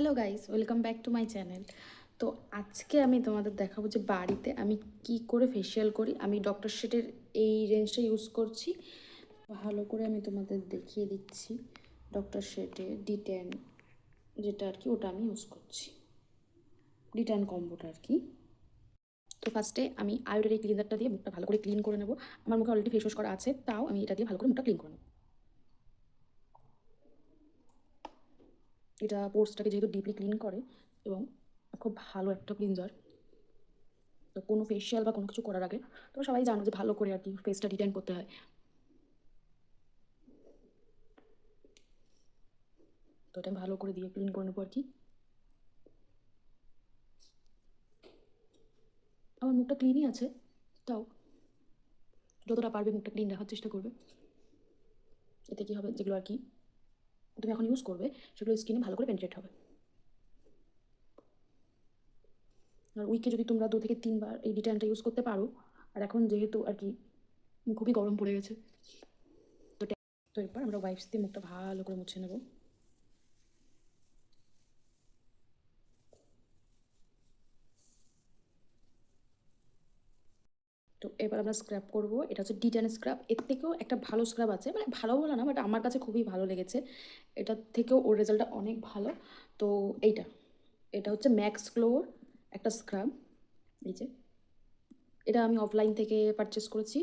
Hello guys, welcome back to my channel. তো আজকে আমি তোমাদের দেখাবো যে বাড়িতে আমি কি করে ফেসিয়াল করি। আমি ডক্টর শেটের এই রেঞ্জটা ইউজ করছি। ভালো করে আমি তোমাদের দেখিয়ে দিচ্ছি। ডক্টর শেটে D10 যেটা আর কি, ওটা আমি ইউজ করছি, D10 কম্বোটা আর কি। তো ফার্স্টে আমি আয়োডের এই ক্লিনারটা দিয়ে মুখটা ভালো করে ক্লিন করে নেবো। আমার মুখে অলরেডি ফেস ওয়াশ করা আছে, তাও আমি এটা দিয়ে ভালো করে মুখটা ক্লিন করে নেবো। এটা পোর্সটাকে যেহেতু ডিপলি ক্লিন করে এবং খুব ভালো একটা ক্লিনজার। তো কোনো ফেসিয়াল বা কোনো কিছু করার আগে তোমরা সবাই জানো যে ভালো করে আর কি ফেসটা ডিটেন করতে হয়। তো এটা আমি ভালো করে দিয়ে ক্লিন করে নেবো আর কি। আমার মুখটা ক্লিনই আছে, তাও যতটা পারবে মুখটা ক্লিন রাখার চেষ্টা করবে। এতে কী হবে, যেগুলো আর কি তুমি এখন ইউজ করবে সেগুলো স্কিনে ভালো করে পেনিট্রেট হবে। আর উইকে যদি তোমরা 2 থেকে 3 বার এই ডিটেনটা ইউজ করতে পারো, আর এখন যেহেতু আর কি খুবই গরম পড়ে গেছে, তো তো এরপর আমরা ওয়াইপস দিয়ে মুখটা ভালো করে মুছে নেবো। তো এবার আমরা স্ক্রাব করব। এটা হচ্ছে D10 স্ক্রাব। এর থেকেও একটা ভালো স্ক্রাব আছে, মানে ভালো বলা না, বাট আমার কাছে খুবই ভালো লেগেছে। এটার থেকেও ওর রেজাল্টটা অনেক ভালো। তো এইটা এটা হচ্ছে ম্যাক্স গ্লোর একটা স্ক্রাব। এই যে এটা আমি অফলাইন থেকে পারচেস করেছি।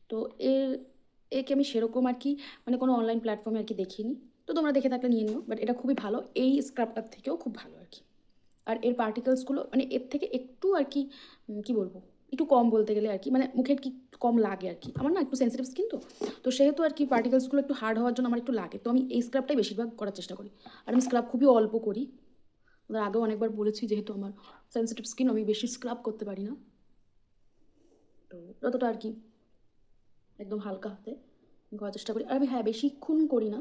তো এর একে আমি সেরকম আর কি মানে কোনো অনলাইন প্ল্যাটফর্মে আর কি দেখিনি। তো তোমরা দেখে থাকলে নিয়ে নিও, বাট এটা খুবই ভালো, এই স্ক্রাবটার থেকেও খুব ভালো আর কি। আর এর পার্টিকেলসগুলো মানে এর থেকে একটু আর কি কি বলবো, একটু কম বলতে গেলে আর কি, মানে মুখে কি কম লাগে আর কি। আমার না একটু সেন্সিটিভ স্কিন, তো সেহেতু আর কি পার্টিকেলসগুলো একটু হার্ড হওয়ার জন্য আমার একটু লাগে। তো আমি এই স্ক্রাবটাই বেশিরভাগ করার চেষ্টা করি। আর আমি স্ক্রাব খুবই অল্প করি। ওদের আগেও অনেকবার বলেছি, যেহেতু আমার সেন্সিটিভ স্কিন আমি বেশি স্ক্রাব করতে পারি না। তো যতটা আর কি একদম হালকা হাতে করার চেষ্টা করি। আর আমি হ্যাঁ বেশিক্ষণ করি না,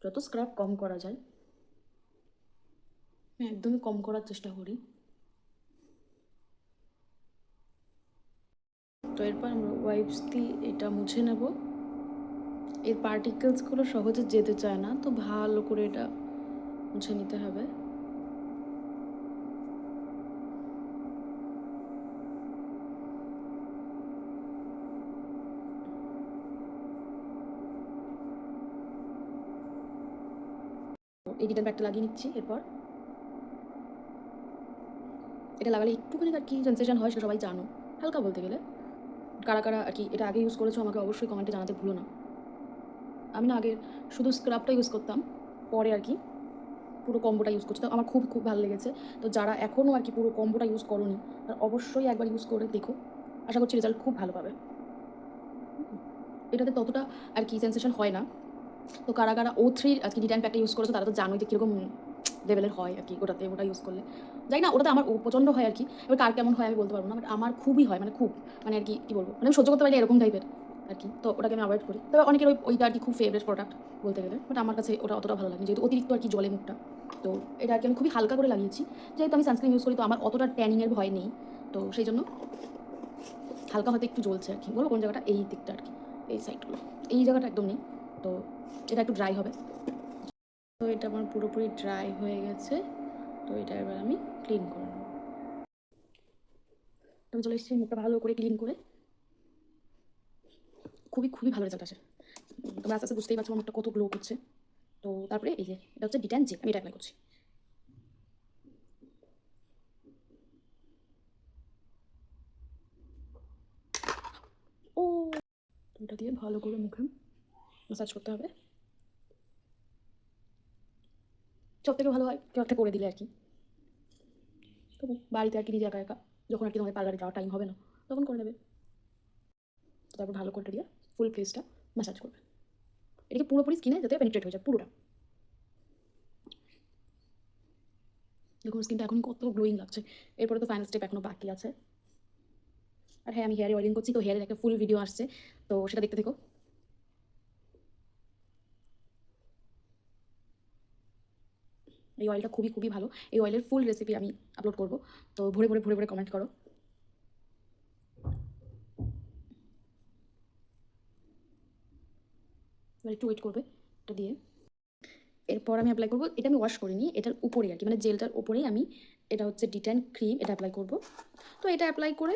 যত স্ক্রাব কম করা যায় আমি একদমই কম করার চেষ্টা করি। তো এরপর আমরা ওয়াইপস দিয়ে এটা মুছে নেব। এর পার্টিকেলসগুলো সহজে যেতে চায় না, তো ভালো করে এটা মুছে নিতে হবে। এই রিটার্ন প্যাকটা লাগিয়ে নিচ্ছি। এরপর এটা লাগালে একটুখানি আর কি সেন্সেশন হয়, সেটা সবাই জানো, হালকা বলতে গেলে। কারা কারা আর কি এটা আগে ইউজ করেছো আমাকে অবশ্যই কমেন্টে জানাতে ভুলো না। আমি না আগে শুধু স্ক্রাবটা ইউজ করতাম, পরে আর কি পুরো কম্বোটা ইউজ করছি, তো আমার খুব খুব ভালো লেগেছে। তো যারা এখনও আর কি পুরো কম্বোটা ইউজ করোনি, তারা অবশ্যই একবার ইউজ করে দেখো। আশা করছি রেজাল্ট খুব ভালো পাবে। এটাতে ততটা আর কি সেন্সেশন হয় না। তো কারা কারা O3 আজকে D10 প্যাকটা ইউজ করেছো তারা তো জানোই যে কীরকম লেভেলের হয় আর কি ওটাতে, ওটা ইউজ করলে। জানি না ওটাতে আমার প্রচণ্ড হয় আর কি, এবার কার কেমন হয় আমি বলতে পারবো না, বাট আমার খুবই হয়, মানে খুব, মানে আর কি কী বলবো, মানে আমি সহ্য করতে পারি এরকম টাইপের আর কি। তো ওটাকে আমি অ্যাভয়েড করি। তবে অনেকের ওইটা আর কি খুব ফেভারিট প্রোডাক্ট বলতে গেলে, বাট আমার কাছে ওটা অতটা ভালো লাগে, যেহেতু অতিরিক্ত আর কি জলে মুখটা। তো এটা আর কি আমি খুবই হালকা করে লাগিয়েছি, যেহেতু আমি সানস্ক্রিন ইউজ করি, তো আমার অতটা ট্যানিংয়ের ভয় নেই। তো সেই জন্য হালকা হয়তো একটু জ্বলছে আর কি, বলবো কোন জায়গাটা, এই দিকটা আর কি, এই সাইডগুলো, এই জায়গাটা একদম নেই। তো এটা একটু ড্রাই হবে। তো এটা আমার পুরোপুরি ড্রাই হয়ে গেছে। তো এটা এবার আমি ক্লিন করে নেব। তো আমি চলে এসেছি মুখটা ভালো করে ক্লিন করে। খুবই খুবই ভালো রেজাল্ট আসে। তোমরা আস্তে আস্তে বুঝতেই পারছো আমার মুখটা কত গ্লো করছে। তো তারপরে এই যে এটা হচ্ছে D10 জেল, আমি এটা অ্যাপ্লাই করছি। ও, এটা দিয়ে ভালো করে মুখে ম্যাসাজ করতে হবে। সব থেকে ভালো হয় কেউ একটা করে দিলে আর কি। তবু বাড়িতে আর কি নিজে একা একা যখন আর কি তোমাদের পার্লারে যাওয়ার টাইম হবে না, তখন করে নেবে। তারপর ভালো করে দিয়ে ফুল ফেসটা ম্যাসাজ করবে, এটাকে পুরোপুরি স্কিনে যাতে পেনিট্রেট হয়ে যায় পুরোটা। দেখুন স্কিনটা এখন কত গ্লোয়িং লাগছে। এরপরে তো ফাইনাল স্টেপ এখনো বাকি আছে। আর হ্যাঁ আমি হেয়ারে অয়েলিং করছি, তো হেয়ারের একটা ফুল ভিডিও আসছে, তো সেটা দেখতে থেকো। এই অয়েলটা খুবই খুবই ভালো। এই অয়েলের ফুল রেসিপি আমি আপলোড করব, তো ভরে ভরে ভরে ভরে কমেন্ট করো। এবার একটু ওয়েট করবে এটা দিয়ে। এরপর আমি অ্যাপ্লাই করবো, এটা আমি ওয়াশ করিনি, এটার উপরে আর কি, মানে জেলটার উপরেই আমি, এটা হচ্ছে ডিট্যান ক্রিম, এটা অ্যাপ্লাই করবো। তো এটা অ্যাপ্লাই করে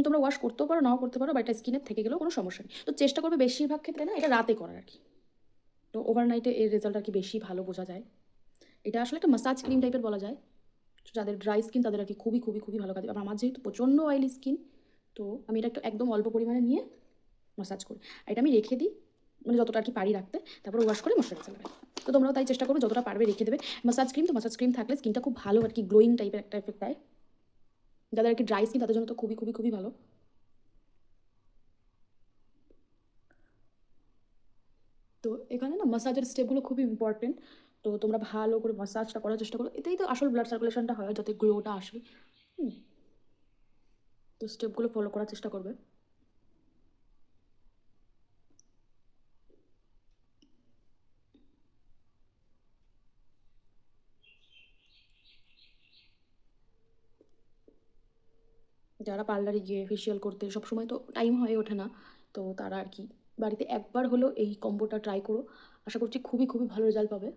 তোমরা ওয়াশ করতেও পারো, নাও করতে পারো, বা এটা স্কিনের থেকে গেলেও কোনো সমস্যা নেই। তো চেষ্টা করবে বেশিরভাগ ক্ষেত্রে না এটা রাতে করার আর কি। তো ওভারনাইটে এর রেজাল্ট আর কি বেশি ভালো বোঝা যায়। এটা আসলে একটা মাসাজ ক্রিম টাইপের বলা যায়। যাদের ড্রাই স্কিন তাদের আর কি খুবই খুবই খুবই ভালো কাজ। আবার আমার যেহেতু প্রচণ্ড অয়েলি স্কিন, তো আমি এটা একটু একদম অল্প পরিমাণে নিয়ে মাসাজ করি। আর এটা আমি রেখে দিই, মানে যতটা আর কি পারি রাখতে, তারপরে ওয়াশ করে ময়শ্চারাইজার লাগাই। তো তোমরাও তাই চেষ্টা করবে যতটা পারবে রেখে দেবে। মাসাজ ক্রিম, তো মাসাজ ক্রিম থাকলে স্কিনটা খুব ভালো আর কি গ্লোয়িং টাইপের একটা এফেক্ট দেয়। যাদের আর কি ড্রাই স্কিন তাদের জন্য তো খুবই খুবই খুবই ভালো। তো এখানে না মাসাজের স্টেপগুলো খুবই ইম্পর্টেন্ট। তো তোমরা ভালো করে মাসাজটা করার চেষ্টা করো, এতেই তো আসল ব্লাড সার্কুলেশনটা হয়, যাতে গ্লোটা আসবে। তো স্টেপগুলো ফলো করার চেষ্টা করবে। যারা পার্লারে গিয়ে ফেসিয়াল করতে সবসময় তো টাইম হয়ে ওঠে না, তো তারা আর কি বাড়িতে একবার হলেও এই কম্বোটা ট্রাই করো। আশা করছি খুবই খুবই ভালো রেজাল্ট পাবে।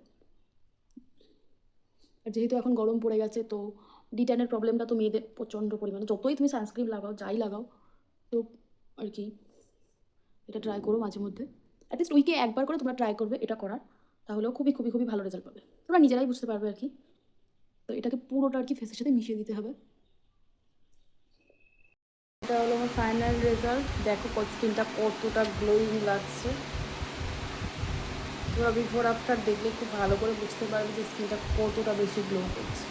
আর যেহেতু এখন গরম পড়ে গেছে, তো ডিট্যানের প্রবলেমটা তো মেয়েদের প্রচণ্ড পরিমাণে, যতই তুমি সানস্ক্রিন লাগাও যাই লাগাও, তো আর কি এটা ট্রাই করো মাঝে মধ্যে। অ্যাটলিস্ট উইকে একবার করে তোমরা ট্রাই করবে এটা করার, তাহলেও খুবই খুবই খুবই ভালো রেজাল্ট পাবে। তোমরা নিজেরাই বুঝতে পারবে আর কি। তো এটাকে পুরোটা আর কি ফেসের সাথে মিশিয়ে দিতে হবে। এটা হলো আমার ফাইনাল রেজাল্ট। দেখো স্কিনটা কতটা গ্লোয়িং লাগছে। তোমরা বিফোর আফটার দেখলে খুব ভালো করে বুঝতে পারবে যে স্কিনটা কতটা বেশি গ্লো করছে।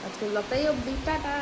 আজকের ব্লগটাই অবধি, টাটা।